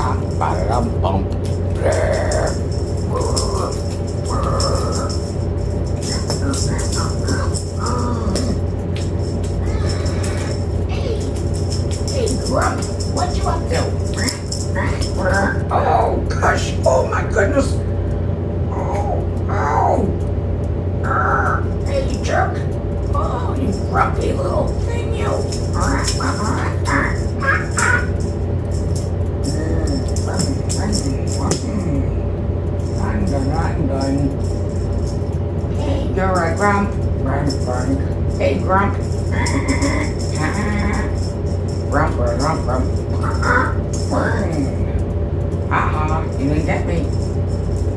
bum, ba-da-dum, bump. Hey, Grump, what you up to? Oh, gosh, oh my goodness. Oh, hey, you jerk. Oh, you grumpy little thing, you. I'm done. Hey, you're a grump. Hey, grump. Grump, grump, grump. You didn't get me.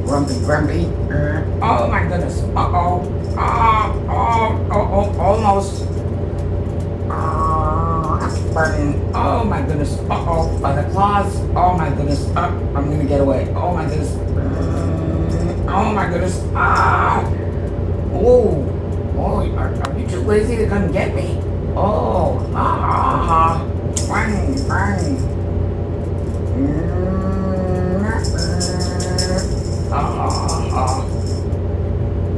Grumpy. Oh my goodness. Almost. Burning. Oh my goodness. By the claws. Oh my goodness. I'm gonna get away. Oh my goodness. Oh my goodness. Oh. Are you too lazy to come get me? Oh. Bang.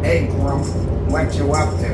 Hey, Grump, what you up to?